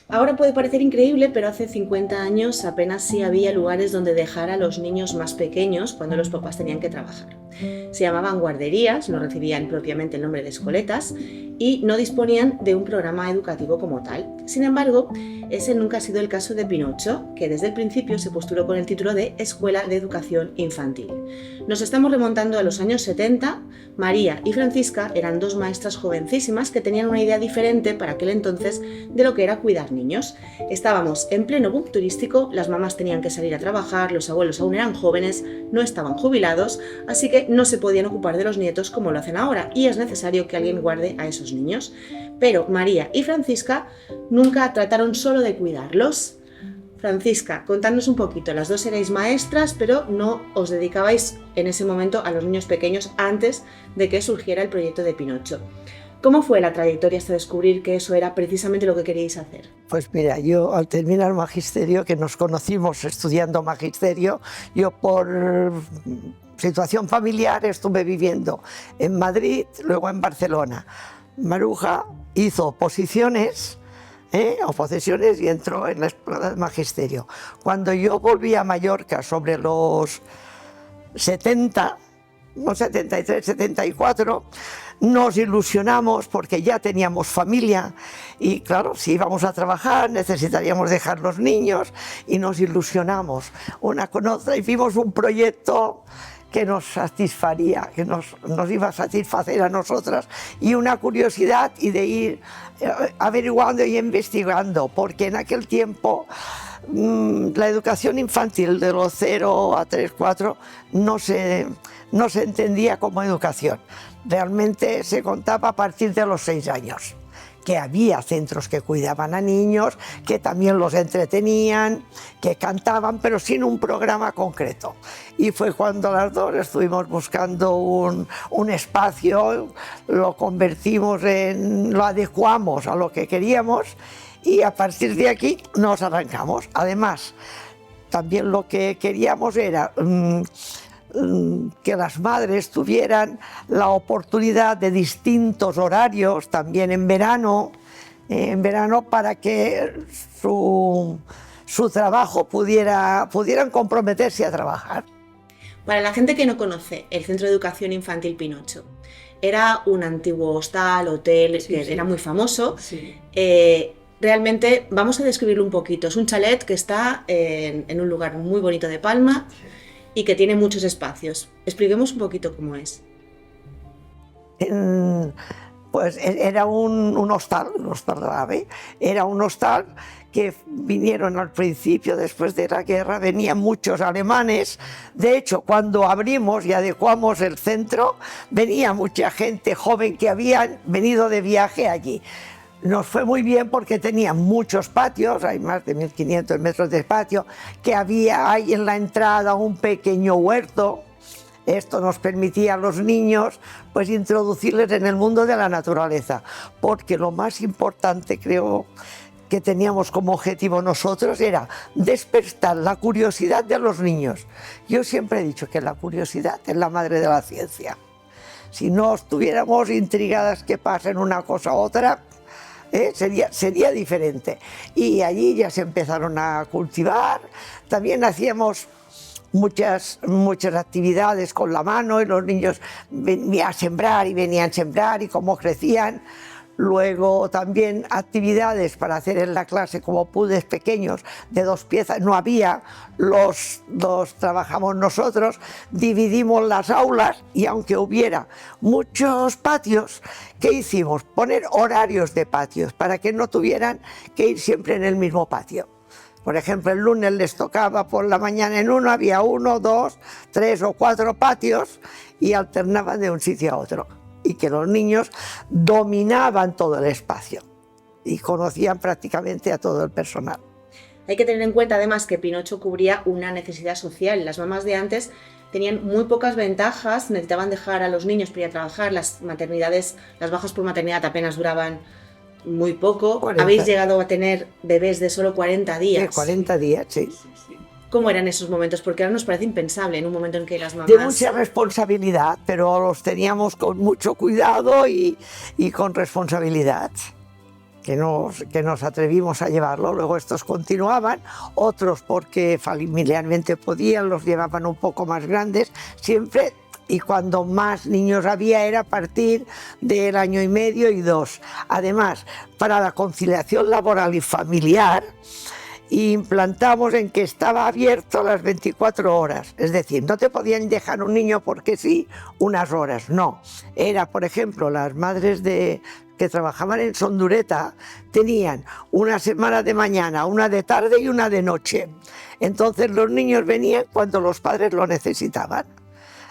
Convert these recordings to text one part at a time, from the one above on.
Ahora puede parecer increíble, pero hace 50 años apenas sí había lugares donde dejar a los niños más pequeños cuando los papás tenían que trabajar. Se llamaban guarderías, no recibían propiamente el nombre de escoletas y no disponían de un programa educativo como tal. Sin embargo, ese nunca ha sido el caso de Pinocho, que desde el principio se postuló con el título de Escuela de Educación Infantil. Nos estamos remontando a los años 70. María y Francisca eran dos maestras jovencísimas que tenían una idea diferente para aquel entonces de lo que era cuidar niños. Estábamos en pleno boom turístico, las mamás tenían que salir a trabajar, los abuelos aún eran jóvenes, no estaban jubilados, así que no se podían ocupar de los nietos como lo hacen ahora y es necesario que alguien guarde a esos niños. Pero María y Francisca nunca trataron solo de cuidarlos. Francisca, contadnos un poquito, las dos erais maestras, pero no os dedicabais en ese momento a los niños pequeños antes de que surgiera el proyecto de Pinocho. ¿Cómo fue la trayectoria hasta descubrir que eso era precisamente lo que queríais hacer? Pues mira, yo al terminar magisterio, que nos conocimos estudiando magisterio, yo por situación familiar estuve viviendo en Madrid, luego en Barcelona. Maruja hizo oposiciones y entró en la escuela de magisterio. Cuando yo volví a Mallorca sobre los 70, no 73, 74, nos ilusionamos porque ya teníamos familia y claro, si íbamos a trabajar necesitaríamos dejar los niños y nos ilusionamos una con otra y vimos un proyecto que nos satisfaría, que nos iba a satisfacer a nosotras y una curiosidad y de ir averiguando y investigando, porque en aquel tiempo la educación infantil de los 0 a 3, 4 no se entendía como educación. Realmente se contaba a partir de los 6 años, que había centros que cuidaban a niños, que también los entretenían, que cantaban, pero sin un programa concreto. Y fue cuando las dos estuvimos buscando un espacio, lo lo adecuamos a lo que queríamos y a partir de aquí nos arrancamos. Además, también lo que queríamos era que las madres tuvieran la oportunidad de distintos horarios, también en verano para que su trabajo pudieran comprometerse a trabajar. Para la gente que no conoce el Centro de Educación Infantil Pinocho, era un antiguo hostal, hotel, Sí, que sí. era muy famoso. Sí. Realmente, vamos a describirlo un poquito. Es un chalet que está en un lugar muy bonito de Palma y que tiene muchos espacios. Expliquemos un poquito cómo es. Pues era un hostal árabe, era un hostal que vinieron al principio, después de la guerra, venían muchos alemanes. De hecho, cuando abrimos y adecuamos el centro, venía mucha gente joven que habían venido de viaje allí. Nos fue muy bien porque tenía muchos patios, hay más de 1500 metros de patio, que hay en la entrada un pequeño huerto. Esto nos permitía a los niños pues introducirles en el mundo de la naturaleza, porque lo más importante, creo, que teníamos como objetivo nosotros era despertar la curiosidad de los niños. Yo siempre he dicho que la curiosidad es la madre de la ciencia. Si no estuviéramos intrigadas que pasen una cosa u otra, sería diferente. Y allí ya se empezaron a cultivar, también hacíamos muchas actividades con la mano y los niños venían a sembrar y cómo crecían. Luego también actividades para hacer en la clase como puzzles pequeños de 2 piezas, no había, los trabajamos nosotros, dividimos las aulas y aunque hubiera muchos patios, ¿qué hicimos? Poner horarios de patios para que no tuvieran que ir siempre en el mismo patio. Por ejemplo, el lunes les tocaba por la mañana en uno, había 1, 2, 3 o 4 patios y alternaban de un sitio a otro. Y que los niños dominaban todo el espacio y conocían prácticamente a todo el personal. Hay que tener en cuenta además que Pinocho cubría una necesidad social. Las mamás de antes tenían muy pocas ventajas, necesitaban dejar a los niños para ir a trabajar, las maternidades, las bajas por maternidad apenas duraban muy poco. 40. Habéis llegado a tener bebés de solo 40 días. 40 días, sí. ¿Cómo eran esos momentos? Porque ahora nos parece impensable en un momento en que las mamás... De mucha responsabilidad, pero los teníamos con mucho cuidado y con responsabilidad. que nos atrevimos a llevarlo. Luego estos continuaban, otros porque familiarmente podían, los llevaban un poco más grandes, siempre, y cuando más niños había era a partir del 1,5 años y 2. Además, para la conciliación laboral y familiar, implantamos en que estaba abierto las 24 horas, es decir, no te podían dejar un niño porque sí, unas horas, no. Era, por ejemplo, las madres que trabajaban en Sondureta tenían una semana de mañana, una de tarde y una de noche. Entonces los niños venían cuando los padres lo necesitaban.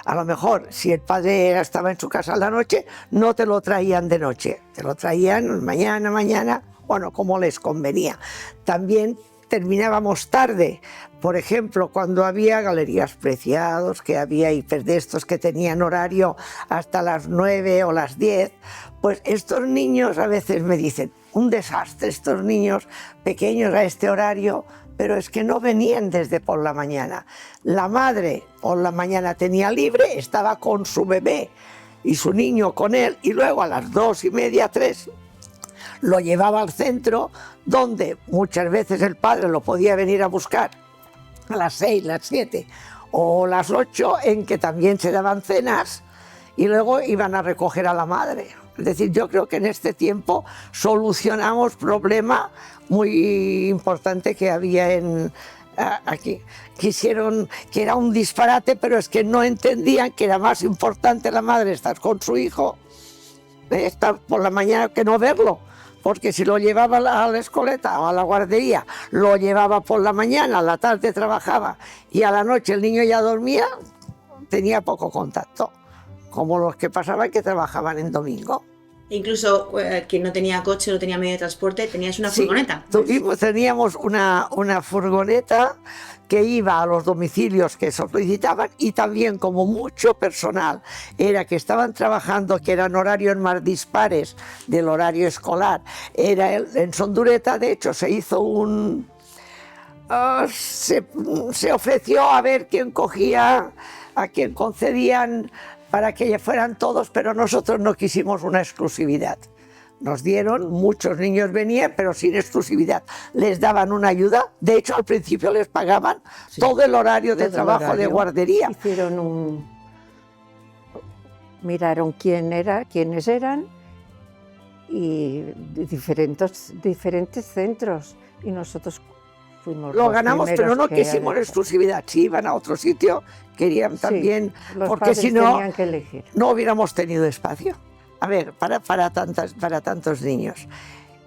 A lo mejor, si el padre estaba en su casa a la noche, no te lo traían de noche, te lo traían mañana, bueno, como les convenía. También terminábamos tarde, por ejemplo, cuando había Galerías Preciados, que había hiper de estos que tenían horario hasta las 9 o las 10, pues estos niños a veces me dicen, un desastre estos niños pequeños a este horario, pero es que no venían desde por la mañana. La madre por la mañana tenía libre, estaba con su bebé y su niño con él, y luego a las 2:30, 3, lo llevaba al centro, donde muchas veces el padre lo podía venir a buscar a las 6, las 7 o las 8, en que también se daban cenas, y luego iban a recoger a la madre. Es decir, yo creo que en este tiempo solucionamos problema muy importante que había aquí. Quisieron que era un disparate, pero es que no entendían que era más importante la madre estar con su hijo, estar por la mañana, que no verlo. Porque si lo llevaba a la escoleta o a la guardería, lo llevaba por la mañana, a la tarde trabajaba y a la noche el niño ya dormía, tenía poco contacto, como los que pasaban que trabajaban en domingo. Incluso quien no tenía coche, no tenía medio de transporte, tenías una furgoneta. Teníamos una furgoneta que iba a los domicilios que solicitaban, y también, como mucho personal era que estaban trabajando, que eran horarios más dispares del horario escolar, era en Sondureta. De hecho, se hizo se ofreció a ver quién cogía, a quién concedían para que fueran todos, pero nosotros no quisimos una exclusividad. Nos dieron, muchos niños venían, pero sin exclusividad. Les daban una ayuda, de hecho al principio les pagaban todo el horario de trabajo de guardería. Miraron quiénes eran y diferentes centros, y nosotros fuimos lo ganamos, pero no quisimos exclusividad. Si iban a otro sitio, querían también, porque si no, no hubiéramos tenido espacio. A ver, para tantos niños.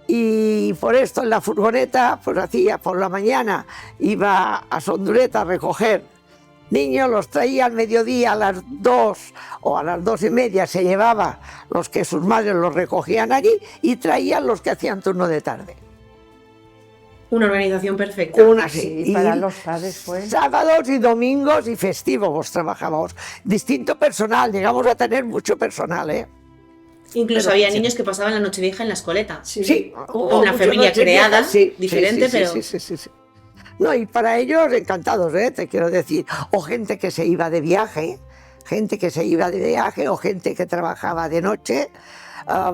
Y por esto en la furgoneta, pues hacía por la mañana, iba a Sondureta a recoger niños, los traía al mediodía a las 2 o a las 2:30, se llevaba los que sus madres los recogían allí, y traían los que hacían turno de tarde. Una organización perfecta. Sí, para los padres fue. Sábados y domingos y festivos trabajábamos. Distinto personal, llegamos a tener mucho personal, ¿eh? Incluso había niños que pasaban la Nochevieja en la escoleta. Sí. Una familia creada, diferente, pero... Sí. No, y para ellos encantados, te quiero decir. O gente que se iba de viaje, o gente que trabajaba de noche.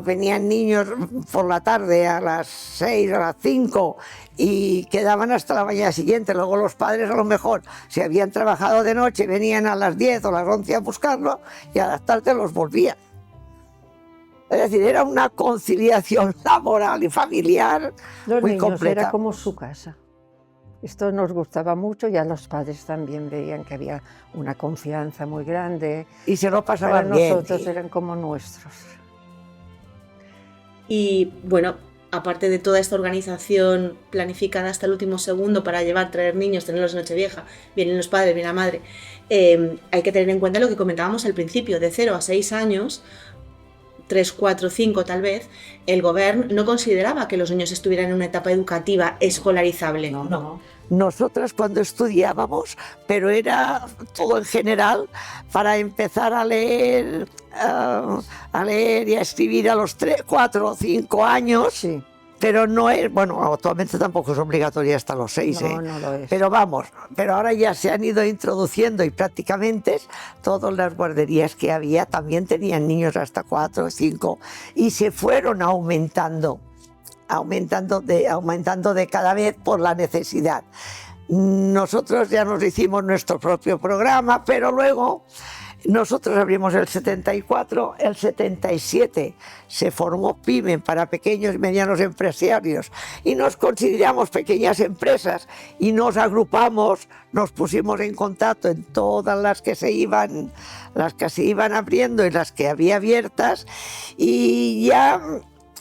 Venían niños por la tarde a las 6, a las 5, y quedaban hasta la mañana siguiente. Luego los padres, a lo mejor, si habían trabajado de noche, venían a las 10 o las 11 a buscarlo, y a las tardes los volvían. Es decir, era una conciliación laboral y familiar muy completa. Era como su casa. Esto nos gustaba mucho, y a los padres también veían que había una confianza muy grande. Y se lo pasaban bien. Nosotros eran como nuestros. Y bueno, aparte de toda esta organización planificada hasta el último segundo para traer niños, tenerlos en Nochevieja, vienen los padres, viene la madre, hay que tener en cuenta lo que comentábamos al principio: de 0 a 6 años, 3, 4, 5 tal vez, el gobierno no consideraba que los niños estuvieran en una etapa educativa escolarizable. No. Nosotras cuando estudiábamos, pero era todo en general, para empezar a leer y a escribir a los 3, 4 o 5 años. Sí. Pero no es, bueno, actualmente tampoco es obligatoria hasta los 6, no lo es. Pero ahora ya se han ido introduciendo, y prácticamente todas las guarderías que había también tenían niños hasta 4 o 5, y se fueron aumentando aumentando de cada vez por la necesidad. Nosotros ya nos hicimos nuestro propio programa, pero luego nosotros abrimos el 74, el 77 se formó PYME para pequeños y medianos empresarios y nos consideramos pequeñas empresas y nos agrupamos, nos pusimos en contacto en todas las que se iban abriendo y las que había abiertas y ya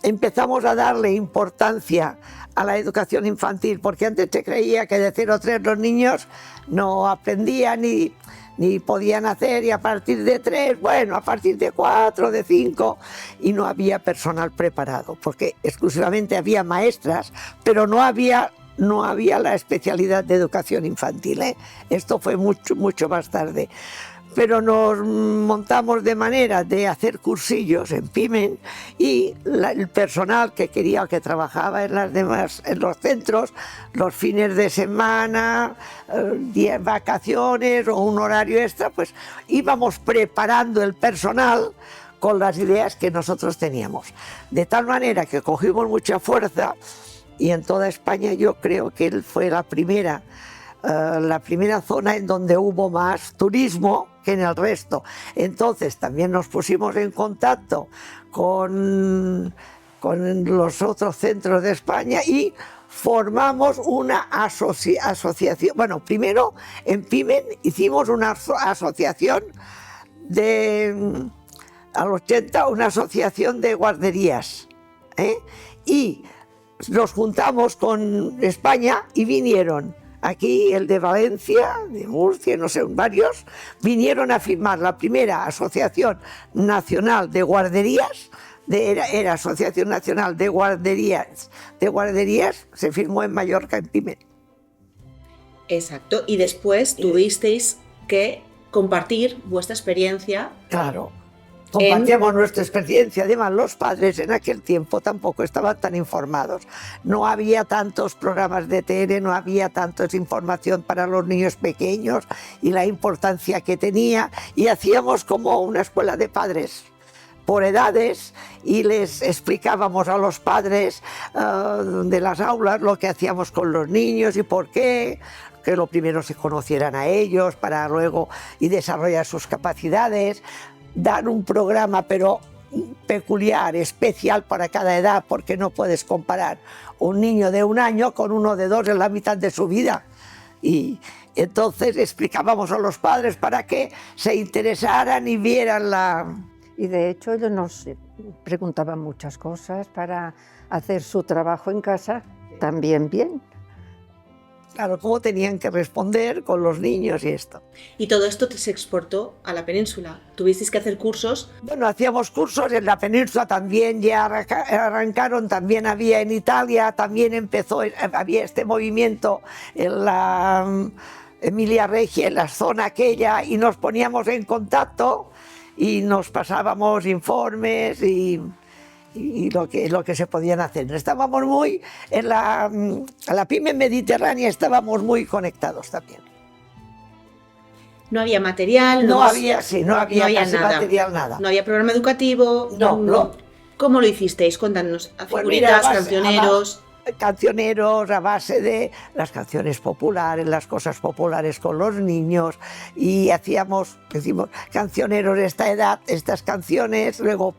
empezamos a darle importancia a la educación infantil, porque antes se creía que de 0 a 3 los niños no aprendían ni podían hacer, y a partir de 3, bueno, a partir de 4, de 5, y no había personal preparado, porque exclusivamente había maestras, pero no había la especialidad de educación infantil, ¿eh? Esto fue mucho más tarde. Pero nos montamos de manera de hacer cursillos en PYME y el personal que quería, que trabajaba en los centros, los fines de semana, vacaciones o un horario extra, pues íbamos preparando el personal con las ideas que nosotros teníamos. De tal manera que cogimos mucha fuerza y en toda España yo creo que él fue la primera zona en donde hubo más turismo que en el resto. Entonces también nos pusimos en contacto con los otros centros de España y formamos una asociación. Bueno, primero en PYME hicimos una asociación al 80, una asociación de guarderías, y nos juntamos con España y vinieron aquí el de Valencia, de Murcia, no sé, varios, vinieron a firmar la primera Asociación Nacional de Guarderías, era Asociación Nacional de Guarderías, se firmó en Mallorca, en PYME. Exacto, y después tuvisteis que compartir vuestra experiencia. Claro. Compartíamos nuestra experiencia. Además, los padres en aquel tiempo tampoco estaban tan informados. No había tantos programas de tele, no había tanta información para los niños pequeños y la importancia que tenía. Y hacíamos como una escuela de padres por edades y les explicábamos a los padres de las aulas lo que hacíamos con los niños y por qué, que lo primero se conocieran a ellos para luego y desarrollar sus capacidades. Dar un programa pero peculiar, especial para cada edad, porque no puedes comparar un niño de 1 año con uno de 2 en la mitad de su vida. Y entonces explicábamos a los padres para que se interesaran y vieran la... Y de hecho ellos nos preguntaban muchas cosas para hacer su trabajo en casa también bien. Claro, cómo tenían que responder con los niños y esto. Y todo esto se exportó a la península. ¿Tuvisteis que hacer cursos? Bueno, hacíamos cursos en la península, también ya arrancaron, también había en Italia, también había este movimiento en la Emilia Regia, en la zona aquella, y nos poníamos en contacto y nos pasábamos informes y lo que se podían hacer. Estábamos muy, en la PYME mediterránea estábamos muy conectados también. No había material, no había casi nada. Material, nada. No había programa educativo. No. ¿Cómo lo hicisteis? Cuéntanos. Figuritas, cancioneros. Cancioneros a base de las canciones populares, las cosas populares con los niños, y decimos cancioneros de esta edad, estas canciones, luego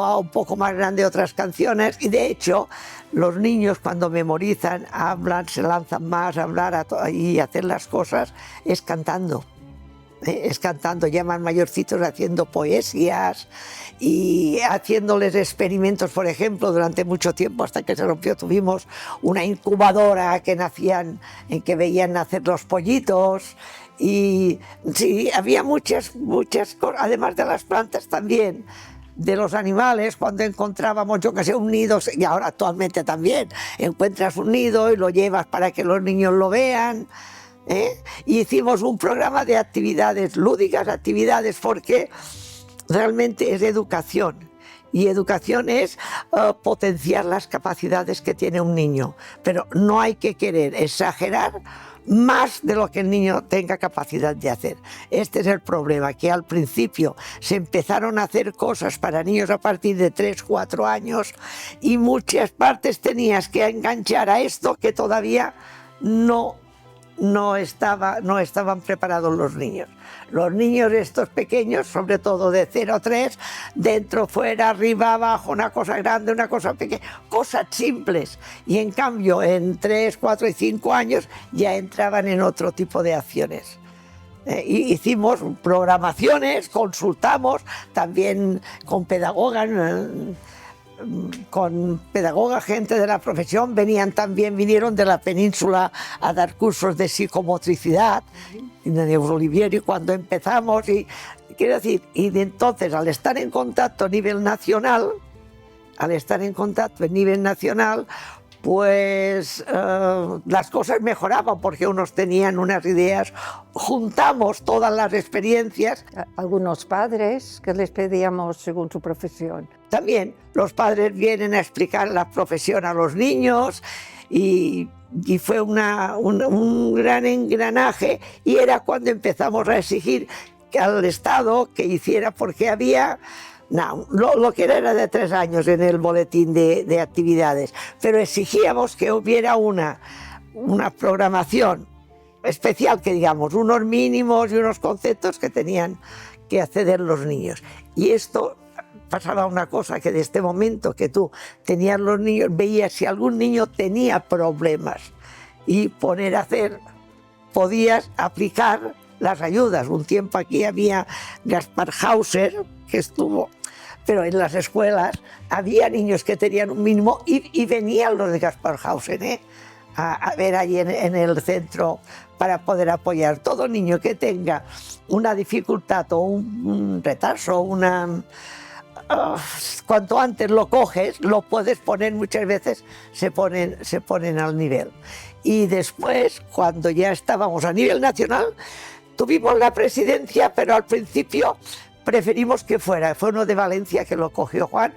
a un poco más grande otras canciones, y de hecho los niños cuando memorizan, hablan, se lanzan más a hablar y hacer las cosas, es cantando. Ya más mayorcitos haciendo poesías y haciéndoles experimentos. Por ejemplo, durante mucho tiempo, hasta que se rompió, tuvimos una incubadora en que veían nacer los pollitos, y sí, había muchas cosas, además de las plantas también, de los animales. Cuando encontrábamos, yo que sé, un nido, y ahora actualmente también, encuentras un nido y lo llevas para que los niños lo vean. Y hicimos un programa de actividades lúdicas, porque realmente es educación, y educación es potenciar las capacidades que tiene un niño, pero no hay que querer exagerar, más de lo que el niño tenga capacidad de hacer. Este es el problema, que al principio se empezaron a hacer cosas para niños a partir de 3, 4 años y muchas partes tenías que enganchar a esto que todavía no estaban preparados los niños. Los niños estos pequeños, sobre todo de 0 a 3, dentro, fuera, arriba, abajo, una cosa grande, una cosa pequeña, cosas simples. Y en cambio, en 3, 4 y 5 años ya entraban en otro tipo de acciones. Hicimos programaciones, consultamos también con pedagogas, gente de la profesión, vinieron de la península a dar cursos de psicomotricidad, de Neurolivieri cuando empezamos, y quiero decir, y de entonces al estar en contacto a nivel nacional, pues las cosas mejoraban porque unos tenían unas ideas, juntamos todas las experiencias. Algunos padres que les pedíamos según su profesión. También los padres vienen a explicar la profesión a los niños y fue un gran engranaje, y era cuando empezamos a exigir al Estado que hiciera, porque había... No, lo que era de 3 años en el boletín de actividades, pero exigíamos que hubiera una programación especial, que digamos, unos mínimos y unos conceptos que tenían que acceder los niños. Y esto pasaba una cosa, que de este momento que tú tenías los niños, veías si algún niño tenía problemas y podías aplicar las ayudas. Un tiempo aquí había Gaspar Hauser, que estuvo, pero en las escuelas había niños que tenían un mínimo y venían los de Gaspar Hauser a ver allí en el centro para poder apoyar. Todo niño que tenga una dificultad o un retraso, cuanto antes lo coges, lo puedes poner, muchas veces se ponen al nivel. Y después, cuando ya estábamos a nivel nacional, tuvimos la presidencia, pero al principio preferimos que fue uno de Valencia que lo cogió Juan,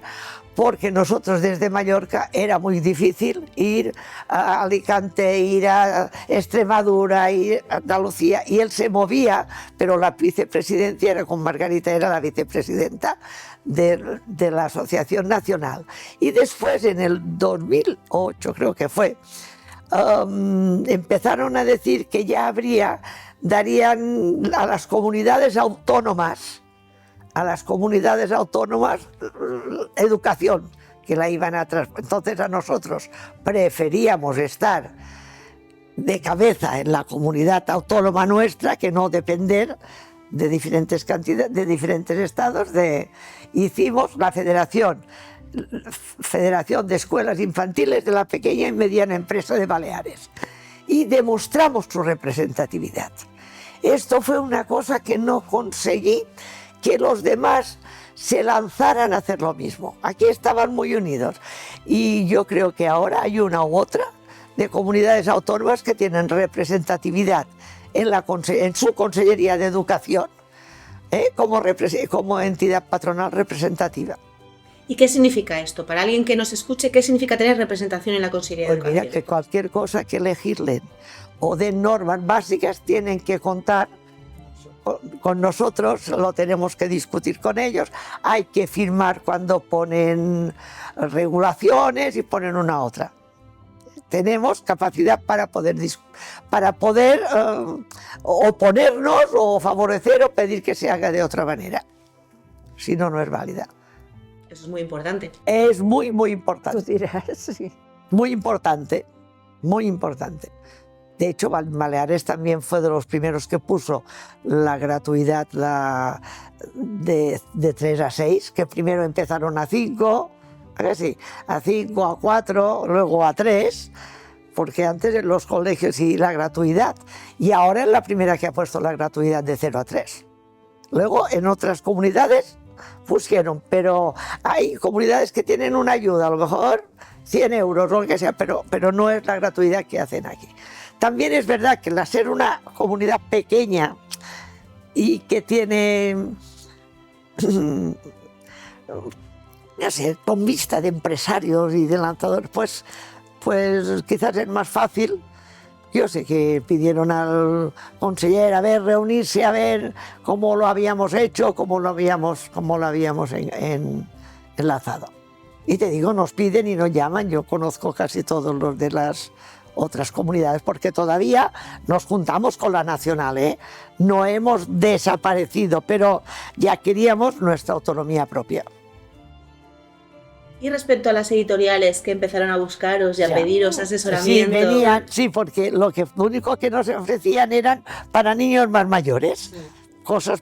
porque nosotros desde Mallorca era muy difícil ir a Alicante, ir a Extremadura, ir a Andalucía, y él se movía, pero la vicepresidencia era con Margarita, era la vicepresidenta de la Asociación Nacional. Y después, en el 2008 creo que fue, empezaron a decir que ya darían a las comunidades autónomas educación, que la iban a entonces a nosotros preferíamos estar de cabeza en la comunidad autónoma nuestra, que no depender de diferentes estados. Hicimos la Federación de Escuelas Infantiles de la Pequeña y Mediana Empresa de Baleares, y demostramos su representatividad. Esto fue una cosa que no conseguí que los demás se lanzaran a hacer lo mismo. Aquí estaban muy unidos, y yo creo que ahora hay una u otra de comunidades autónomas que tienen representatividad en su Consellería de Educación, como entidad patronal representativa. ¿Y qué significa esto? Para alguien que nos escuche, ¿qué significa tener representación en la Consellería de Pues Educación? mira, que cualquier cosa que legislen o den normas básicas tienen que contar con nosotros, lo tenemos que discutir con ellos, hay que firmar cuando ponen regulaciones y ponen una otra. Tenemos capacidad para poder oponernos o favorecer o pedir que se haga de otra manera. Si no, no es válida. Eso es muy importante. Es muy, muy importante. Tú dirás, sí. Muy importante, muy importante. De hecho, Baleares también fue de los primeros que puso la gratuidad de 3 a 6, que primero empezaron a 5, a 5, a 4, luego a 3, porque antes en los colegios y la gratuidad, y ahora es la primera que ha puesto la gratuidad de 0 a 3. Luego en otras comunidades pusieron, pero hay comunidades que tienen una ayuda, a lo mejor 100 euros o lo que sea, pero no es la gratuidad que hacen aquí. También es verdad que al ser una comunidad pequeña y que tiene, no sé, con vista de empresarios y de lanzadores, pues quizás es más fácil. yo sé que pidieron al conseller a ver, reunirse, a ver cómo lo habíamos hecho, cómo lo habíamos enlazado. Y te digo, nos piden y nos llaman. Yo conozco casi todos los de las otras comunidades porque todavía nos juntamos con la nacional, ¿eh? No hemos desaparecido, pero ya queríamos nuestra autonomía propia. Y respecto a las editoriales que empezaron a buscaros y a pediros asesoramiento... Sí, venían, sí, porque lo único que nos ofrecían eran para niños más mayores. Cosas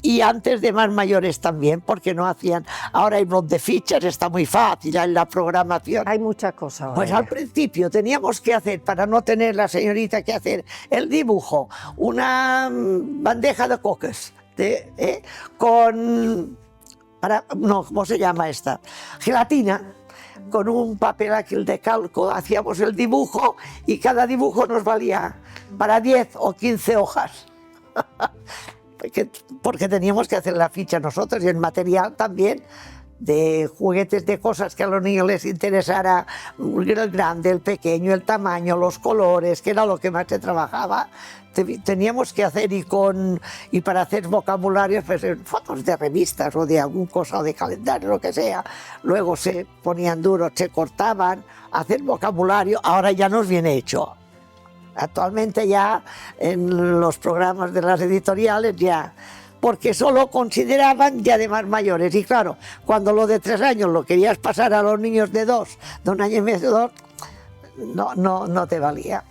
y antes de más mayores también, porque no hacían. Ahora hay blog de fichas, está muy fácil en la programación. Hay mucha cosa ahora. Pues al principio teníamos que hacer, para no tener la señorita que hacer el dibujo, una bandeja de coques ¿cómo se llama esta? Gelatina. Con un papel aquel de calco hacíamos el dibujo y cada dibujo nos valía para 10 o 15 hojas. Porque teníamos que hacer la ficha nosotros y el material también de juguetes, de cosas que a los niños les interesara, el grande, el pequeño, el tamaño, los colores, que era lo que más se trabajaba. Teníamos que hacer y para hacer vocabularios, pues fotos de revistas o de algún cosa o de calendario, lo que sea. Luego se ponían duros, se cortaban, hacer vocabulario, ahora ya nos viene hecho. Actualmente ya en los programas de las editoriales ya, porque solo consideraban ya de más mayores. Y claro, cuando lo de 3 años lo querías pasar a los niños de 1 año y medio, 2, no te valía.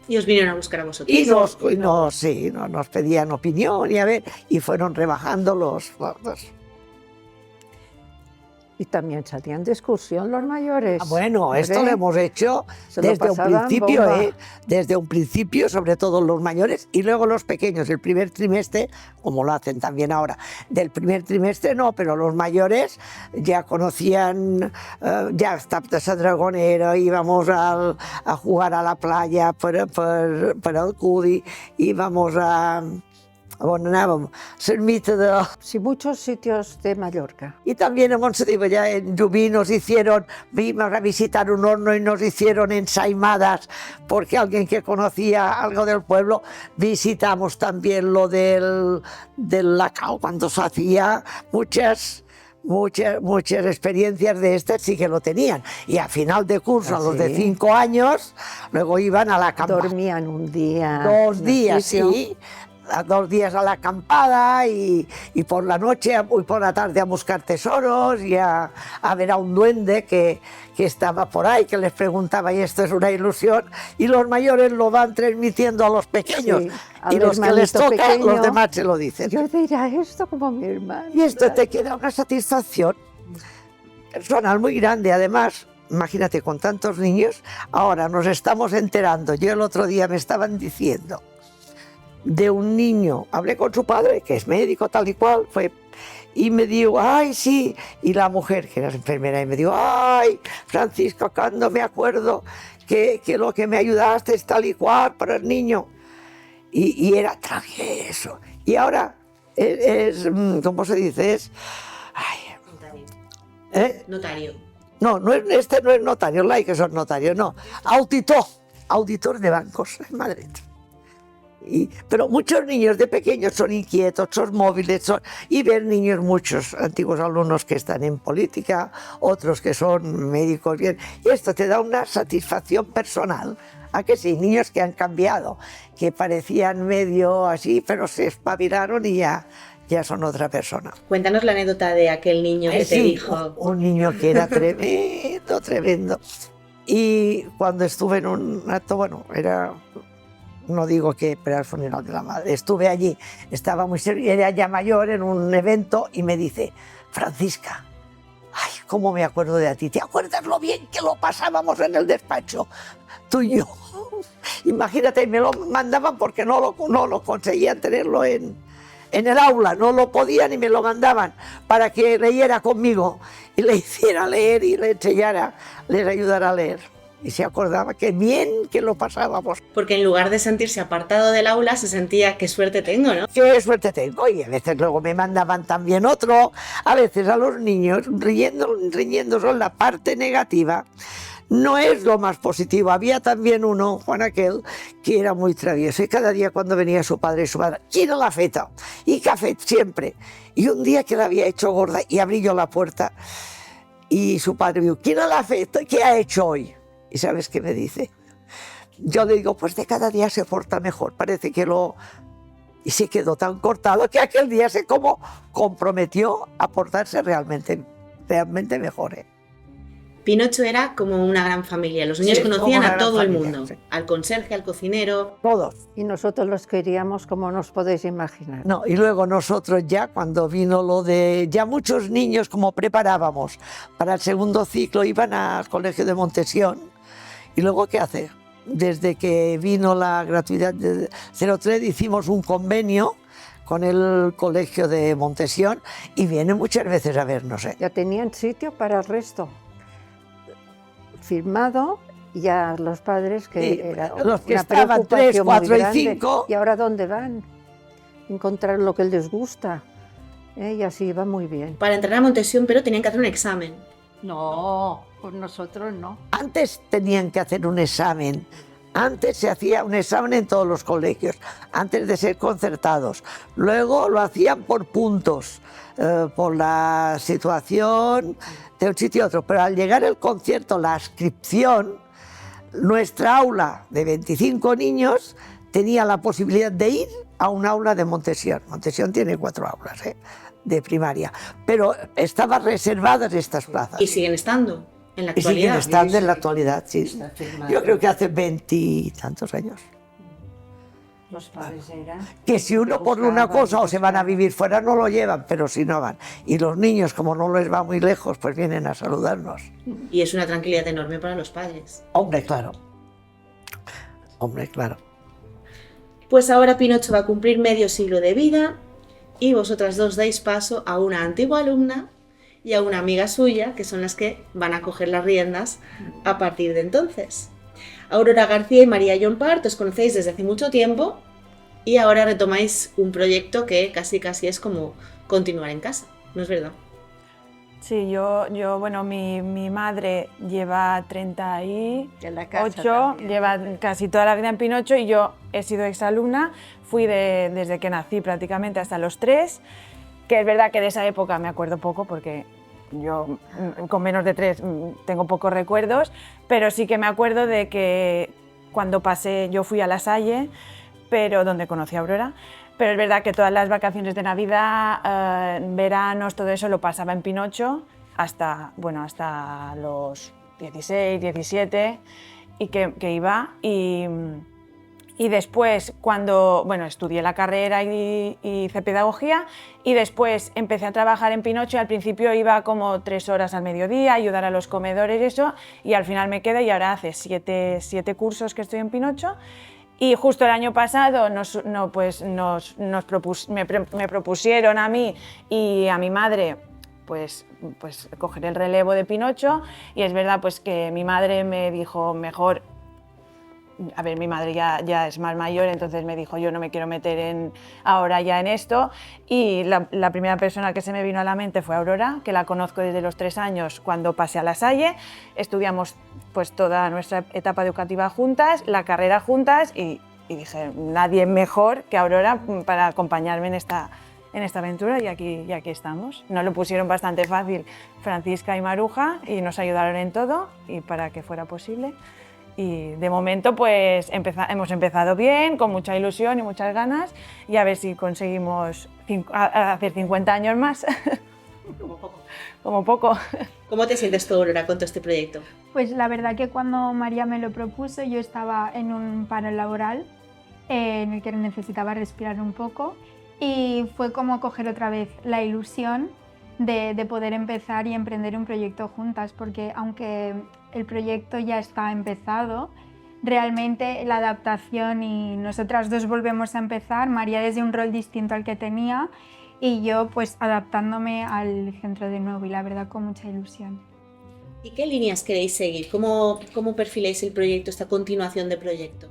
Y os vinieron a buscar a vosotros. Y nos pedían opinión y fueron rebajando los. Y también salían de excursión los mayores. Bueno, esto lo hemos hecho desde un principio, sobre todo los mayores y luego los pequeños. El primer trimestre, como lo hacen también ahora, del primer trimestre no, pero los mayores ya conocían, ya está San Dragonero, íbamos a jugar a la playa por el Cudi, íbamos a... Sí, muchos sitios de Mallorca. Y también ya en Llubí vimos a visitar un horno y nos hicieron ensaimadas, porque alguien que conocía algo del pueblo. Visitamos también lo del lacao, cuando se hacía muchas experiencias de estas sí que lo tenían. Y a final de curso, a los de 5 años, luego iban a la acampada. Dormían un día. 2 días, sí. 2 días a la acampada y por la noche y por la tarde a buscar tesoros y a ver a un duende que estaba por ahí, que les preguntaba, y esto es una ilusión, y los mayores lo van transmitiendo a los pequeños, sí, y los que les toca, pequeño, los demás se lo dicen. Yo diría esto como mi hermano. Y esto te queda una satisfacción personal muy grande. Además, imagínate, con tantos niños, ahora nos estamos enterando. Yo el otro día me estaban diciendo de un niño, hablé con su padre, que es médico tal y cual, y me dijo, ay, sí, y la mujer, que era enfermera, y me dijo, ay, Francisco, cuando me acuerdo que lo que me ayudaste es tal y cual para el niño, y era travieso, y ahora ¿cómo se dice? Notario. ¿Eh? Notario. No es notario, que son notarios, no, auditor de bancos en Madrid. Pero muchos niños de pequeños son inquietos, son móviles, y ver niños, muchos antiguos alumnos que están en política, otros que son médicos, bien, y esto te da una satisfacción personal. ¿A que sí? Niños que han cambiado, que parecían medio así, pero se espabilaron y ya son otra persona. Cuéntanos la anécdota de aquel niño que te dijo. Un niño que era tremendo. Y cuando estuve en un acto, no digo que, pero el funeral de la madre, estuve allí, estaba muy serio, era ya mayor en un evento y me dice, Francisca, ay, cómo me acuerdo de ti, ¿te acuerdas lo bien que lo pasábamos en el despacho, tú y yo? Imagínate, me lo mandaban porque no lo conseguían tenerlo en el aula, no lo podían y me lo mandaban para que leyera conmigo y le hiciera leer y le enseñara, les ayudara a leer. Y se acordaba que bien que lo pasábamos. Porque en lugar de sentirse apartado del aula, se sentía, qué suerte tengo, ¿no? Qué suerte tengo. Y a veces luego me mandaban también otro. A veces a los niños, riñendo son la parte negativa, no es lo más positivo. Había también uno, Juan aquel, que era muy travieso y cada día cuando venía su padre y su madre, quiero la feta y café siempre. Y un día que la había hecho gorda y abrí yo la puerta y su padre me dijo, quiero la feta, ¿qué ha hecho hoy? ¿Y sabes qué me dice? Yo le digo, pues de cada día se porta mejor, parece que lo... Y se quedó tan cortado que aquel día se como comprometió a portarse realmente mejor. Pinocho era como una gran familia, los niños Sí, conocían como una a todo gran el familia, mundo, sí. al conserje, al cocinero. Todos. Y nosotros los queríamos como nos podéis imaginar. No, y luego nosotros ya, cuando vino lo de... Ya muchos niños, como preparábamos para el segundo ciclo, iban al colegio de Montesión. ¿Y luego qué hace? Desde que vino la gratuidad de 03 hicimos un convenio con el colegio de Montesión y vienen muchas veces a vernos. Ya tenían sitio para el resto. Firmado, ya los padres que Sí, era los que una estaban 3, preocupación muy 4 y grande. 5. ¿Y ahora dónde van? Encontrar lo que les gusta. Y así va muy bien. Para entrar a Montesión, pero tenían que hacer un examen. No, por nosotros no. Antes tenían que hacer un examen. Antes se hacía un examen en todos los colegios, antes de ser concertados. Luego lo hacían por puntos, por la situación de un sitio a otro. Pero al llegar el concierto, la inscripción, nuestra aula de 25 niños tenía la posibilidad de ir a un aula de Montesión. Montesión tiene 4 aulas de primaria, pero estaban reservadas estas plazas. Y siguen estando en la Y siguen actualidad. estando en la actualidad, sí. Está firmado. Yo creo que hace 20 y tantos años. Los padres eran... Que si uno por una cosa o se van a vivir fuera no lo llevan, pero si no van. Y los niños, como no les va muy lejos, pues vienen a saludarnos. Y es una tranquilidad enorme para los padres. Hombre, claro. Hombre, claro. Pues ahora Pinocho va a cumplir medio siglo de vida y vosotras dos dais paso a una antigua alumna y a una amiga suya, que son las que van a coger las riendas a partir de entonces. Aurora García y María Llompart os conocéis desde hace mucho tiempo y ahora retomáis un proyecto que casi es como continuar en casa, ¿no es verdad? Sí, bueno, mi madre lleva 38, En la casa también. lleva casi toda la vida en Pinocho y yo he sido exalumna, fui desde que nací prácticamente hasta los 3, que es verdad que de esa época me acuerdo poco porque yo con menos de 3 tengo pocos recuerdos, pero sí que me acuerdo de que cuando pasé, yo fui a La Salle, pero donde conocí a Aurora, pero es verdad que todas las vacaciones de Navidad, veranos, todo eso lo pasaba en Pinocho hasta los 16, 17 y que iba y después cuando estudié la carrera y hice pedagogía y después empecé a trabajar en Pinocho y al principio iba como 3 horas al mediodía, ayudar a los comedores y eso y al final me quedé y ahora hace 7 cursos que estoy en Pinocho. Y justo el año pasado me propusieron a mí y a mi madre pues coger el relevo de Pinocho y es verdad pues que mi madre me dijo mejor, a ver, mi madre ya es más mayor, entonces me dijo yo no me quiero meter ahora ya en esto y la primera persona que se me vino a la mente fue Aurora, que la conozco desde los 3 años cuando pasé a La Salle, estudiamos pues toda nuestra etapa educativa juntas, la carrera juntas y dije nadie mejor que Aurora para acompañarme en esta aventura y aquí estamos. Nos lo pusieron bastante fácil Francisca y Maruja y nos ayudaron en todo y para que fuera posible. Y de momento pues hemos empezado bien, con mucha ilusión y muchas ganas y a ver si conseguimos hacer 50 años más. Como poco. ¿Cómo te sientes tú, Aurora, con todo este proyecto? Pues la verdad que cuando María me lo propuso yo estaba en un paro laboral en el que necesitaba respirar un poco y fue como coger otra vez la ilusión de poder empezar y emprender un proyecto juntas, porque aunque el proyecto ya está empezado, realmente la adaptación y nosotras dos volvemos a empezar, María desde un rol distinto al que tenía y yo pues adaptándome al centro de nuevo y la verdad con mucha ilusión. ¿Y qué líneas queréis seguir? ¿Cómo perfiláis el proyecto, esta continuación de proyecto?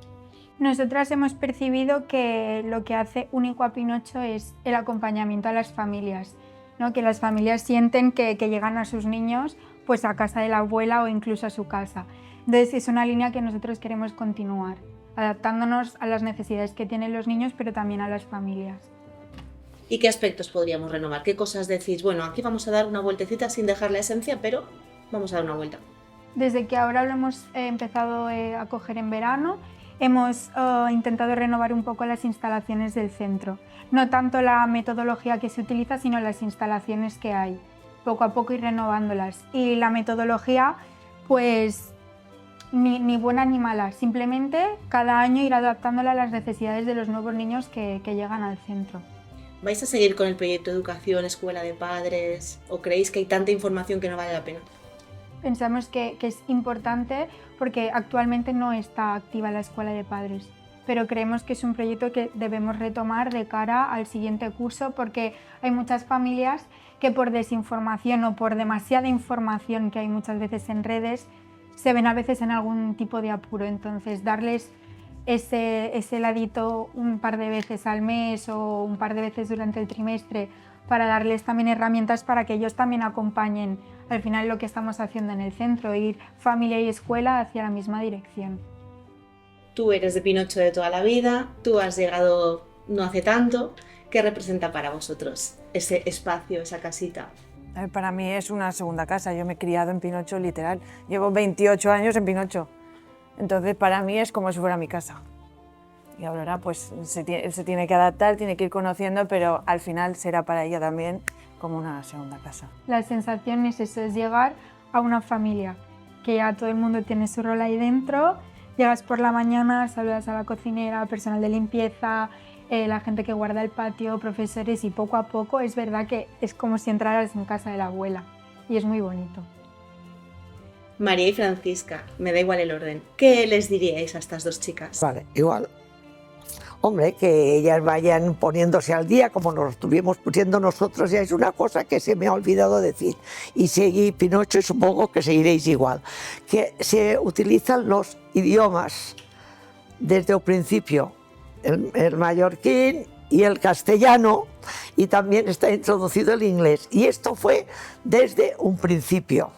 Nosotras hemos percibido que lo que hace único a Pinocho es el acompañamiento a las familias, ¿no? Que las familias sienten que llegan a sus niños pues a casa de la abuela o incluso a su casa. Entonces es una línea que nosotros queremos continuar, adaptándonos a las necesidades que tienen los niños, pero también a las familias. ¿Y qué aspectos podríamos renovar? ¿Qué cosas decís? Bueno, aquí vamos a dar una vueltecita sin dejar la esencia, pero vamos a dar una vuelta. Desde que ahora lo hemos empezado a coger en verano, hemos intentado renovar un poco las instalaciones del centro. No tanto la metodología que se utiliza, sino las instalaciones que hay. Poco a poco ir renovándolas. Y la metodología, pues ni buena ni mala. Simplemente cada año ir adaptándola a las necesidades de los nuevos niños que llegan al centro. ¿Vais a seguir con el proyecto Educación, Escuela de Padres? ¿O creéis que hay tanta información que no vale la pena? Pensamos que es importante porque actualmente no está activa la Escuela de Padres, pero creemos que es un proyecto que debemos retomar de cara al siguiente curso, porque hay muchas familias que por desinformación o por demasiada información que hay muchas veces en redes se ven a veces en algún tipo de apuro. Entonces darles ese ladito un par de veces al mes o un par de veces durante el trimestre, para darles también herramientas para que ellos también acompañen al final lo que estamos haciendo en el centro, ir familia y escuela hacia la misma dirección. Tú eres de Pinocho de toda la vida, tú has llegado no hace tanto. ¿Qué representa para vosotros ese espacio, esa casita? Para mí es una segunda casa. Yo me he criado en Pinocho, literal. Llevo 28 años en Pinocho. Entonces, para mí es como si fuera mi casa. Y Aurora, pues, se tiene que adaptar, tiene que ir conociendo, pero al final será para ella también como una segunda casa. La sensación es eso, es llegar a una familia, que ya todo el mundo tiene su rol ahí dentro. Llegas por la mañana, saludas a la cocinera, personal de limpieza, la gente que guarda el patio, profesores, y poco a poco es verdad que es como si entraras en casa de la abuela, y es muy bonito. María y Francisca, me da igual el orden. ¿Qué les diríais a estas dos chicas? Vale, igual. Hombre, que ellas vayan poniéndose al día como nos estuvimos poniendo nosotros, ya es una cosa que se me ha olvidado decir. Y seguí Pinocho y supongo que seguiréis igual. Que se utilizan los idiomas desde el principio, el mallorquín y el castellano, y también está introducido el inglés. Y esto fue desde un principio.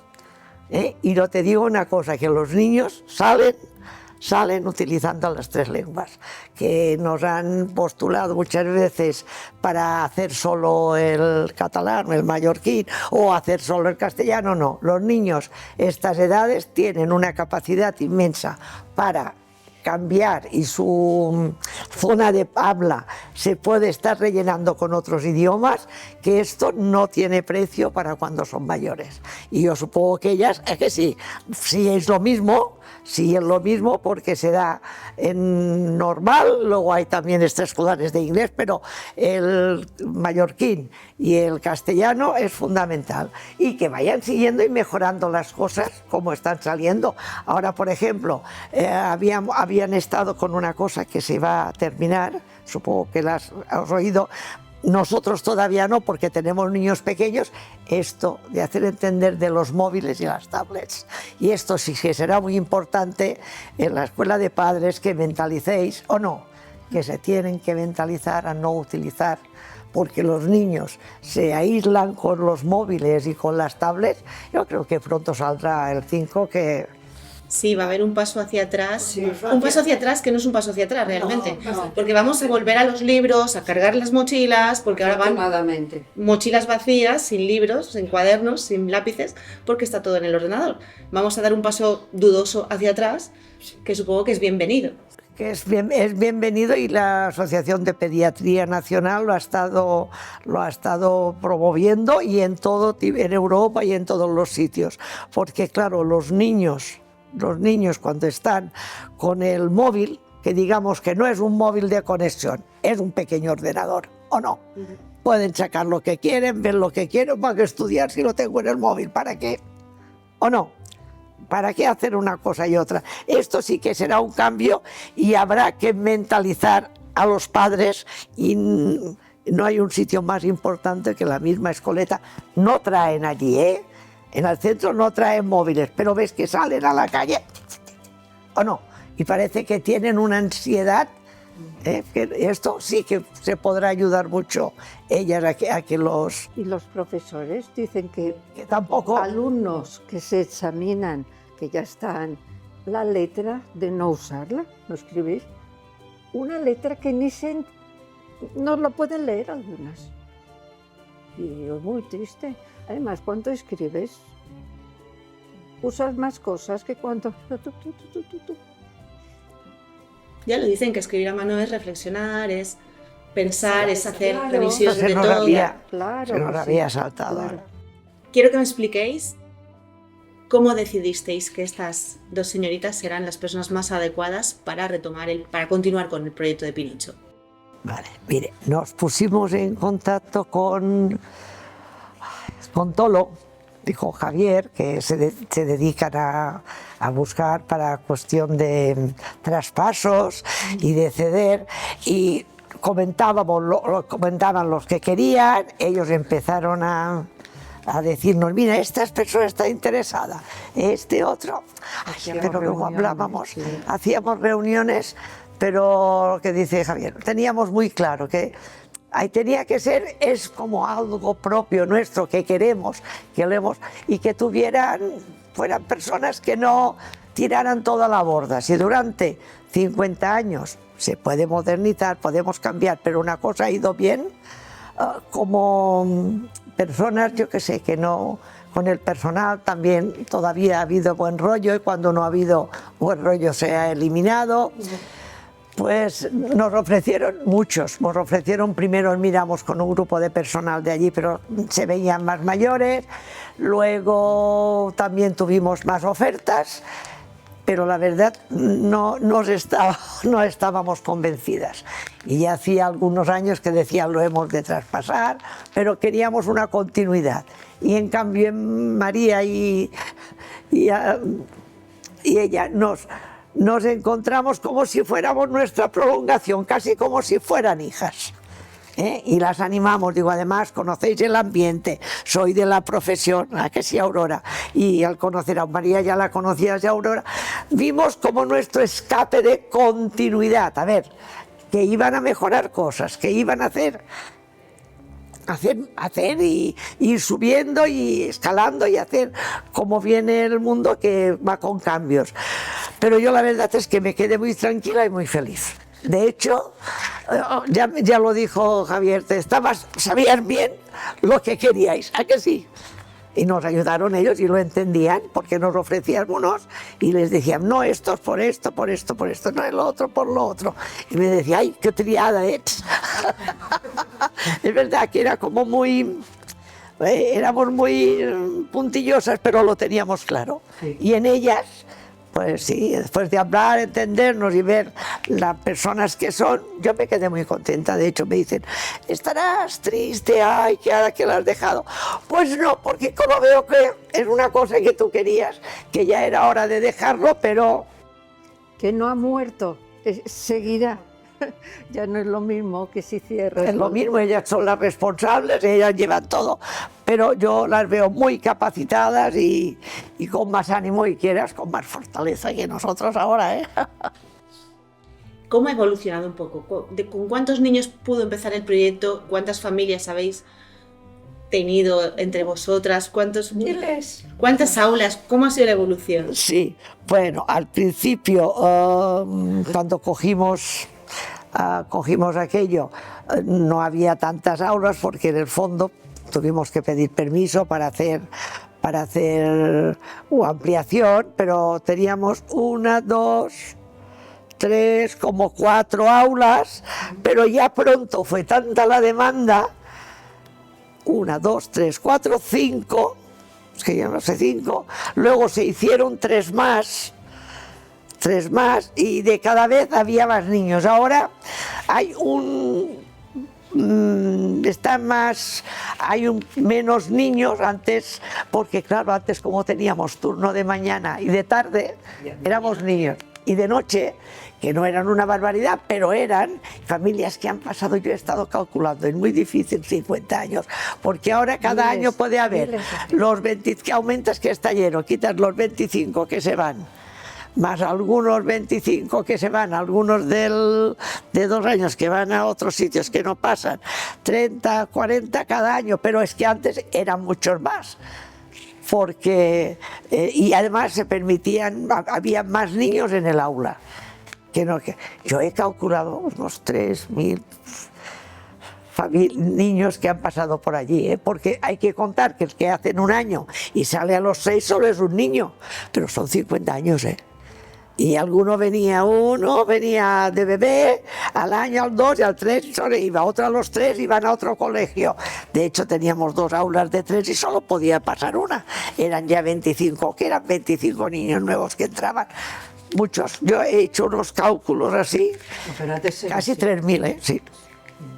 Y no te digo una cosa, que los niños salen utilizando las tres lenguas, que nos han postulado muchas veces para hacer solo el catalán, el mallorquín, o hacer solo el castellano. No, los niños, estas edades, tienen una capacidad inmensa para cambiar, y su zona de habla se puede estar rellenando con otros idiomas, que esto no tiene precio para cuando son mayores. Y yo supongo que ellas, es que sí es lo mismo, porque se da en normal, luego hay también extraescolares de inglés, pero el mallorquín y el castellano es fundamental, y que vayan siguiendo y mejorando las cosas como están saliendo. Ahora, por ejemplo, habían estado con una cosa que se va a terminar, supongo que las has oído. Nosotros todavía no, porque tenemos niños pequeños, esto de hacer entender de los móviles y las tablets. Y esto sí que será muy importante en la escuela de padres, que mentalicéis, o no, que se tienen que mentalizar a no utilizar, porque los niños se aíslan con los móviles y con las tablets. Yo creo que pronto saldrá el 5 que... Sí, va a haber un paso hacia atrás, Sí, un paso hacia atrás que no es un paso hacia atrás realmente, No. porque vamos a volver a los libros, a cargar las mochilas, porque ahora van mochilas vacías, sin libros, sin cuadernos, sin lápices, porque está todo en el ordenador. Vamos a dar un paso dudoso hacia atrás, que supongo que es bienvenido. Que es bienvenido, y la Asociación de Pediatría Nacional lo ha estado promoviendo, y en Europa y en todos los sitios, porque claro, los niños cuando están con el móvil, que digamos que no es un móvil de conexión, es un pequeño ordenador, ¿o no? Pueden sacar lo que quieren, ver lo que quieren, van a estudiar si lo tengo en el móvil, ¿para qué? ¿O no? ¿Para qué hacer una cosa y otra? Esto sí que será un cambio, y habrá que mentalizar a los padres, y no hay un sitio más importante que la misma escoleta. No traen allí, en el centro no traen móviles, pero ves que salen a la calle, ¿o no? Y parece que tienen una ansiedad Que esto sí que se podrá ayudar mucho ellas a que los... Y los profesores dicen que tampoco... alumnos que se examinan, que ya están, la letra de no usarla, no escribir, una letra que no la pueden leer algunas. Y es muy triste. Además, cuando escribes, usas más cosas que cuando... Ya lo dicen, que escribir a mano es reflexionar, es pensar, es hacer Claro. revisión Se de nos todo. Claro, se nos sí, había saltado. claro. Quiero que me expliquéis cómo decidisteis que estas dos señoritas eran las personas más adecuadas para para continuar con el proyecto de Pinocho. Vale, mire, nos pusimos en contacto con Tolo, dijo Javier, que se dedican a buscar para cuestión de traspasos y de ceder, y comentaban los que querían, ellos empezaron a decirnos, mira, esta persona está interesada, este otro. Ay, pero luego hablábamos, sí. Hacíamos reuniones, pero lo que dice Javier, teníamos muy claro que ahí tenía que ser, es como algo propio nuestro que queremos, que leemos, y que fueran personas que no tiraran toda la borda. Si durante 50 años se puede modernizar, podemos cambiar, pero una cosa ha ido bien, como personas, yo que sé, que no, con el personal también todavía ha habido buen rollo, y cuando no ha habido buen rollo se ha eliminado. Pues nos ofrecieron muchos, nos ofrecieron, primero miramos con un grupo de personal de allí, pero se veían más mayores, luego también tuvimos más ofertas, pero la verdad no estábamos convencidas. Y ya hacía algunos años que decían, lo hemos de traspasar, pero queríamos una continuidad. Y en cambio María y ella nos encontramos como si fuéramos nuestra prolongación, casi como si fueran hijas. Y las animamos, digo, además conocéis el ambiente, soy de la profesión, ¿a que sí, Aurora? Y al conocer a María, ya la conocías de Aurora, vimos como nuestro escape de continuidad, a ver, que iban a mejorar cosas, que iban a hacer y ir subiendo y escalando y hacer como viene el mundo, que va con cambios. Pero yo la verdad es que me quedé muy tranquila y muy feliz. De hecho, ya lo dijo Javier, sabían bien lo que queríais, ¿a que sí? Y nos ayudaron ellos y lo entendían, porque nos ofrecían unos y les decían, no, esto es por esto, no, el otro por lo otro. Y me decía, ay, qué triada eres. Es verdad que era como éramos muy puntillosas, pero lo teníamos claro. Sí. Y en ellas, pues sí, después de hablar, entendernos y ver las personas que son, yo me quedé muy contenta. De hecho me dicen, ¿estarás triste? Ay, que ahora que la has dejado. Pues no, porque como veo que es una cosa que tú querías, que ya era hora de dejarlo, pero... Que no ha muerto, seguirá. Ya no es lo mismo que si cierra. Es lo mismo, ellas son las responsables, ellas llevan todo, pero yo las veo muy capacitadas y con más ánimo, y quieras, con más fortaleza que nosotros ahora, ¿eh? ¿Cómo ha evolucionado un poco? ¿Con cuántos niños pudo empezar el proyecto? ¿Cuántas familias habéis tenido entre vosotras? ¿Cuántas aulas? ¿Cómo ha sido la evolución? Sí, bueno, al principio, cuando cogimos aquello, no había tantas aulas, porque en el fondo tuvimos que pedir permiso para hacer ampliación, pero teníamos 1, 2, 3, como 4 aulas, pero ya pronto fue tanta la demanda, 1, 2, 3, 4, 5, es que ya no sé, 5, luego se hicieron 3 más, y de cada vez había más niños. Ahora hay menos niños antes, porque claro, antes como teníamos turno de mañana y de tarde, éramos niños, y de noche, que no eran una barbaridad, pero eran familias que han pasado, yo he estado calculando, es muy difícil 50 años, porque ahora cada año puede haber los 20, que aumentas que está lleno, quitas los 25 que se van. más algunos 25 que se van, algunos de 2 años que van a otros sitios que no pasan, 30, 40 cada año, pero es que antes eran muchos más. Porque, y además se permitían, había más niños en el aula. Yo he calculado unos 3.000 niños que han pasado por allí, porque hay que contar que el que hacen 1 año y sale a los 6 solo es un niño, pero son 50 años. Y alguno venía de bebé, al año, al 2 y al 3 iba, otro a los 3 iban a otro colegio. De hecho teníamos 2 aulas de 3 y solo podía pasar una. Eran ya 25, que eran 25 niños nuevos que entraban. Muchos. Yo he hecho unos cálculos así, casi 3.000, sí.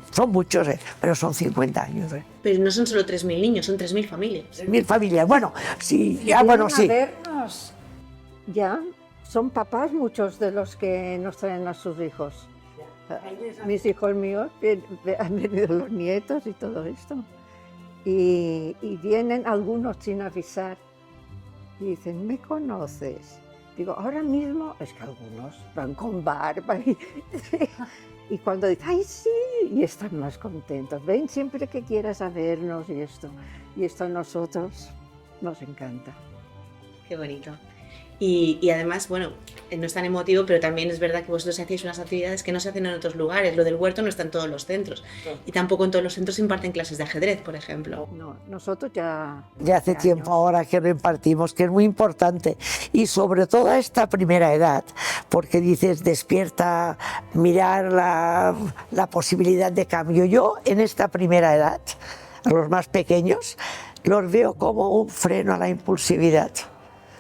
Son muchos, pero son 50 años. Pero no son solo 3.000 niños, son 3.000 familias. 3.000 familias, bueno, sí, ya, bueno, sí. A vernos. Ya son papás muchos de los que nos traen a sus hijos. Mis hijos míos han venido los nietos y todo esto. Y vienen algunos sin avisar. Y dicen, ¿me conoces? Digo, ahora mismo, es que algunos van con barba y cuando dicen, ¡ay, sí! Y están más contentos. Ven siempre que quieras a vernos y esto. Y esto a nosotros nos encanta. Qué bonito. Y además, bueno, no es tan emotivo, pero también es verdad que vosotros hacéis unas actividades que no se hacen en otros lugares. Lo del huerto no está en todos los centros. Y tampoco en todos los centros se imparten clases de ajedrez, por ejemplo. No, nosotros ya... Ya hace tiempo ahora que lo impartimos, que es muy importante. Y sobre todo a esta primera edad, porque dices, despierta, mirar la posibilidad de cambio. Yo en esta primera edad, a los más pequeños, los veo como un freno a la impulsividad.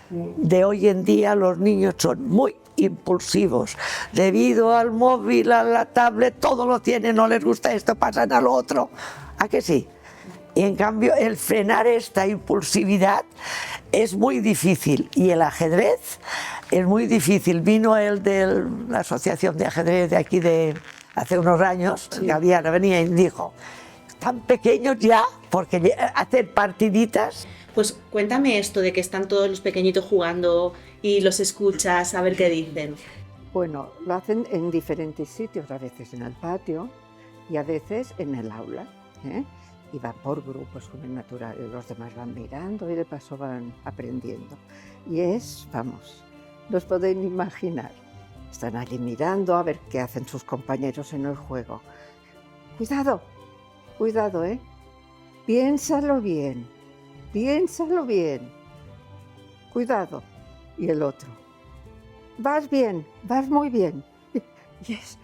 De hoy en día los niños son muy impulsivos, debido al móvil, a la tablet, todo lo tienen, no les gusta esto, pasan a lo otro. ¿A que sí? Y en cambio el frenar esta impulsividad es muy difícil, y el ajedrez es muy difícil. Vino el de la asociación de ajedrez de aquí de hace unos años, Gabriela venía y dijo, tan pequeños ya, porque hacer partiditas. Pues cuéntame esto de que están todos los pequeñitos jugando y los escuchas a ver qué dicen. Bueno, lo hacen en diferentes sitios, a veces en el patio y a veces en el aula, y van por grupos como es natural, y los demás van mirando y de paso van aprendiendo. Y vamos, no os podéis imaginar, están allí mirando a ver qué hacen sus compañeros en el juego. Cuidado, cuidado, piénsalo bien. Piénsalo bien. Cuidado. Y el otro. Vas bien, vas muy bien. Y es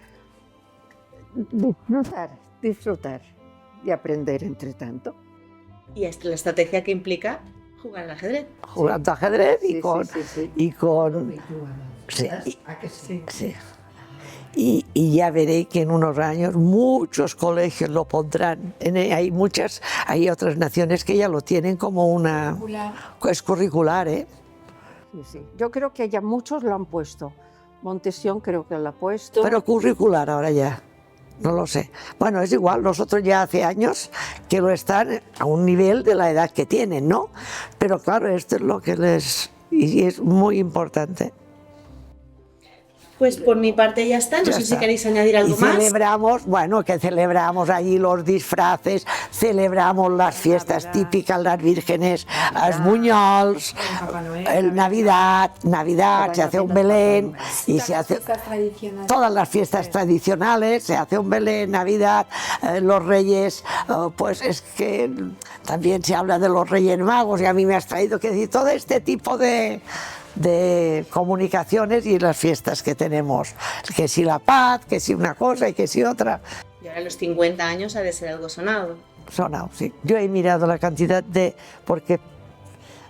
disfrutar y aprender entre tanto. Y la estrategia que implica jugar al ajedrez. Jugando ajedrez Sí, y con... sí. Y con sí. Y ya veréis que en unos años muchos colegios lo pondrán. Hay otras naciones que ya lo tienen como una... Es curricular, Sí. Yo creo que ya muchos lo han puesto. Montesión creo que lo ha puesto. Pero curricular ahora ya. No lo sé. Bueno, es igual, nosotros ya hace años que lo están a un nivel de la edad que tienen, ¿no? Pero claro, esto es lo que y es muy importante. Pues por mi parte ya está, no sé si queréis añadir algo más. Celebramos, bueno, que celebramos allí los disfraces, celebramos las fiestas típicas, las vírgenes, las Bunyols, el Navidad, se hace un Belén y se hace todas las fiestas tradicionales, se hace un Belén, Navidad, los Reyes, pues es que también se habla de los Reyes Magos y a mí me has traído que decir todo este tipo de comunicaciones y las fiestas que tenemos, que si la paz, que si una cosa y que si otra. Y ahora a los 50 años ha de ser algo sonado. Sonado, sí. Yo he mirado la cantidad porque,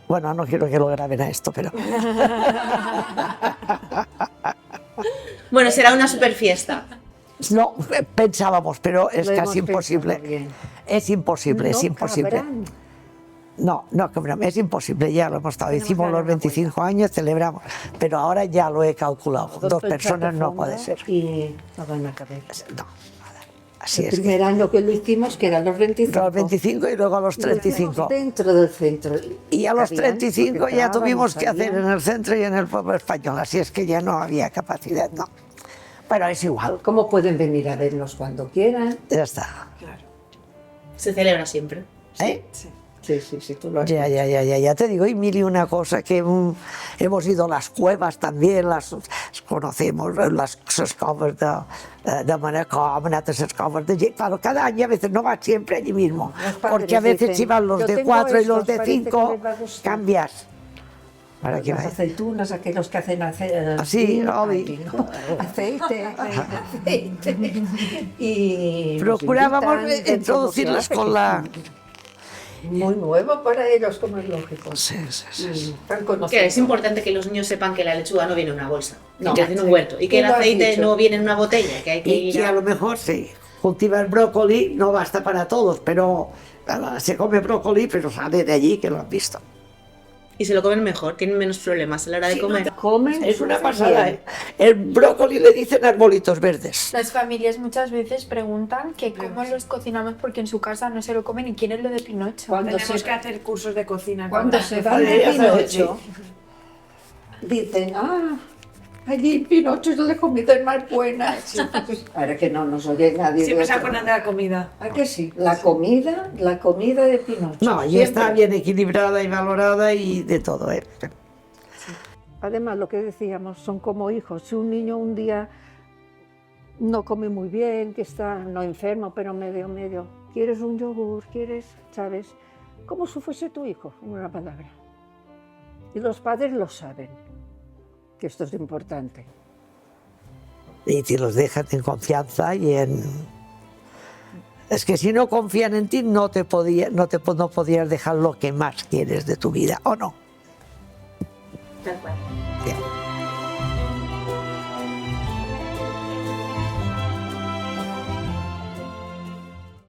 bueno, no quiero que lo graben a esto, pero... Bueno, será una super fiesta. No, pensábamos, pero es casi imposible. Es imposible, es imposible. Cabrán. No, es imposible, ya lo hemos estado. Hicimos los 25 años, celebramos, pero ahora ya lo he calculado. 2 personas no puede ser. Y no van a caber. No, nada. Así El es. primer año que lo hicimos, que eran los 25. A los 25 y luego a los Y lo hacíamos 35. dentro del centro. Y a los Cabían, 35 porque ya entraban, tuvimos que hacer salían. en el centro y en el pueblo español, así es que ya no había capacidad, no. Pero es igual, ¿Cómo pueden venir a vernos cuando quieran? ya está. Se celebra siempre. ¿Eh? Sí, tú lo has Ya te digo, y mil y una cosa que hemos ido a las cuevas también, las conocemos, las escombres de Manacor, las escombres de allí. Claro, cada año a veces no vas siempre allí mismo, Los padres porque a veces dicen, si van los "Yo de tengo 4 y los estos, de parece que 5, les va a gustar". cambias. Para que Las vaya. aceitunas, aquellos que hacen Sí, aceite. Y nos Procurábamos invitan dentro introducirlas de lo que con la... hace. Muy nuevo para ellos, como es lógico. Sí. Y están Que conociendo. es importante que los niños sepan que la lechuga no viene en una bolsa, No. que hace en un huerto, y que Tú el lo has aceite dicho. no viene en una botella, que hay que Y ir que a lo mejor sí, cultivar brócoli no basta para todos, pero se come brócoli, pero sale de allí, que lo han visto. y se lo comen mejor, tienen menos problemas a la hora de comer. Comen Es una súper pasada, bien. ¿eh? El brócoli le dicen arbolitos verdes. Las familias muchas veces preguntan que cómo los cocinamos porque en su casa no se lo comen y quieren lo de Pinocho. Cuando Tenemos se, que hacer cursos de cocina. cuando con- se van de Ya sabes, Pinocho, dicen, allí en Pinocho es la comida más buena. Ahora que no nos oye nadie. Siempre de se otro. acuerdan de la comida. ¿A que sí? La comida de Pinocho. No, y Siempre. está bien equilibrada y valorada y de todo, ¿eh? Además, lo que decíamos, son como hijos. Si un niño un día no come muy bien, que está no enfermo, pero medio, ¿quieres un yogur? ¿Quieres? ¿Sabes? Como si fuese tu hijo, en una palabra. Y los padres lo saben, que esto es importante. Y te los dejan en confianza y en... Es que si no confían en ti, no podías dejar lo que más quieres de tu vida, ¿o no? Tal cual. Bien.